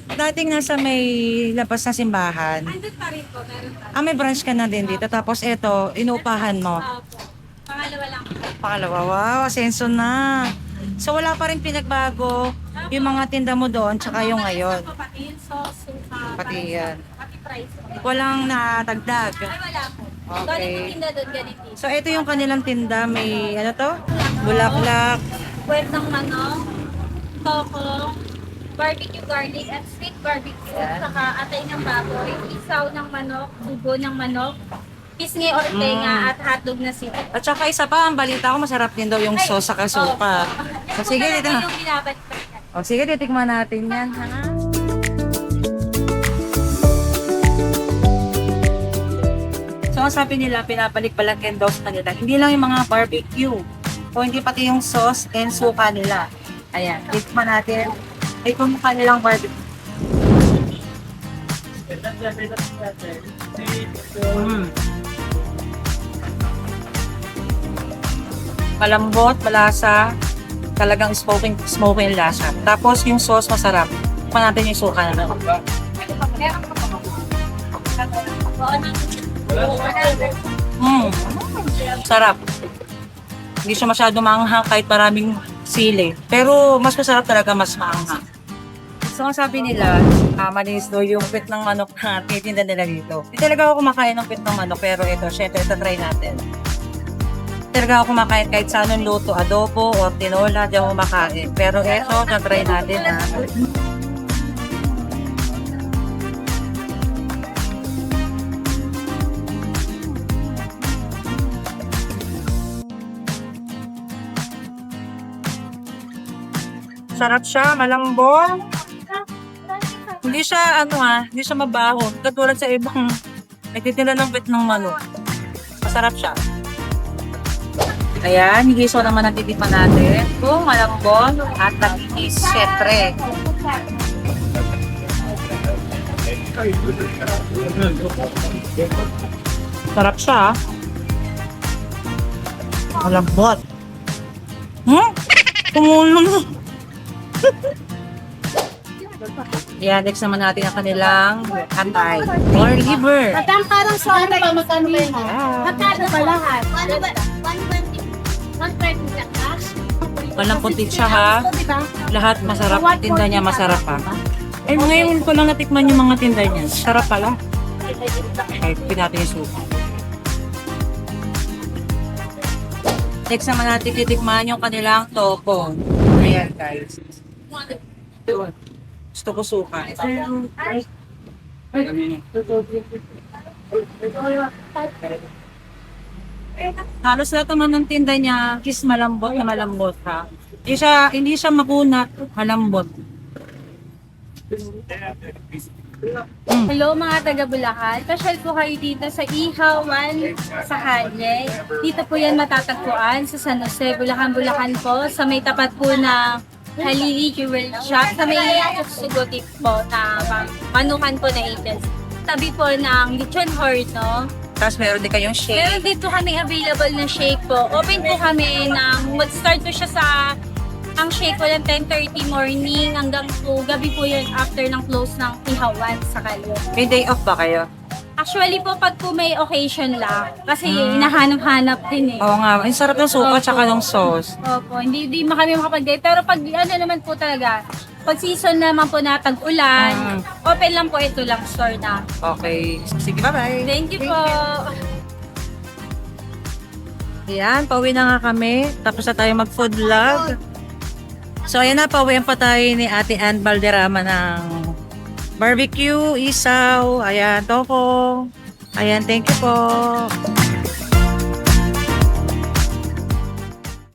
Dating nasa may labas na simbahan. Andun pa rin po, meron pa. Ah, may branch ka na din dito. Tapos ito, inuupahan mo. Opo. Pangalawa lang po. Pangalawa, wow, asenso na. So wala pa rin pinagbago yung mga tinda mo doon, tsaka yung ngayon. Pati yung sauce, suka, Pati yan. pati price po. Walang nadagdag. Ay, wala po. Okay. Ganito tinda doon, ganito. So ito yung kanilang tinda. May ano to? Bulaklak. Puwet ng manok, toko, barbecue garlic at sweet barbecue, saka atay ng baboy, isaw ng manok, ubo ng manok, pisngi or tenga at hotdog na sili. At saka isa pa, ang balita ko masarap din daw yung sauce sa kasupa. O sige, dito. Yung binabalikan. O sige, titikman natin yan. Ha? So, ang sabi nila, pinabalik-balakin daw sa kanila. Hindi lang yung mga barbecue. O hindi pati yung sauce and suka nila. Ayan, tikman natin. Ito mukha nilang barbecue. Malambot, malasa. Talagang smoking yung lasa. Tapos yung sauce masarap. Tikman natin yung suka na. Sarap. Hindi siya masyado maanghang kahit maraming sili. Pero mas masarap talaga, mas maanghang. So, ang sabi nila, malinis daw yung pit ng manok na titinda nila dito. Hindi talaga ako kumakain ng pit ng manok, pero ito, syempre, ito try natin. Hindi talaga ako kumakain kahit sa anong luto, adobo o tinola, di ako kumakain. Pero ito, try natin na. Sarap siya, malambot. Hindi siya, hindi siya mabaho. Katulad sa ibang nagtitinda ng pit ng manok. Masarap siya. Ayan, higiso naman ang titipan natin. Kung malambot at nakinis, syempre. Sarap siya. Malambot. Tumulong. Yan, next naman natin ang kanilang atay or liver. Madam, parang sa ano ba, magkano ba yun? Magkano ba lahat? 120 lang cash. Walang puntit siya ha. Lahat masarap. Tinda niya masarap ha. Eh, ngayon ko lang natikman yung mga tinda niya. Sarap pala. Kahit pinati yung suka. Next naman natin titikman yung kanilang topo. Ayan guys. Gusto ko suka. Halos lahat naman ng tinda niya is malambot na malambot ha. Hindi siya makunat, malambot. Hello mga taga Bulacan. Pasyal po kayo dito sa Ihawan sa Kalye. Dito po yan matatagpuan sa San Jose, Bulacan, Bulacan po. Sa may tapat po ng Halili Jewel Shop. Sa may sugutit po na panukan po na agency. Tabi po ng Lechon Horno. Tapos meron din kayong shake. Meron dito kami available na shake po. Open po kami mag-start po siya sa ang shake ko lang 10:30 morning hanggang po gabi po yun after ng close ng Ihawan sa Kalye. May day off ba kayo? Actually po pag po may occasion lang kasi hinahanap-hanap din eh. Oo nga, ang sarap ng suka tsaka ng sauce. Opo, hindi kami makapag-date. Pero pag ano naman po talaga, pag season naman po na tag-ulan, open lang po ito lang store na. Okay. Sige, bye-bye. Thank you po. Ayan, pauwi na nga kami. Tapos na tayo mag-food vlog. So, ayan na, pauwian pa tayo ni Ate Ann Valderrama ng barbecue, isaw, ayan, toko. Ayan, thank you po.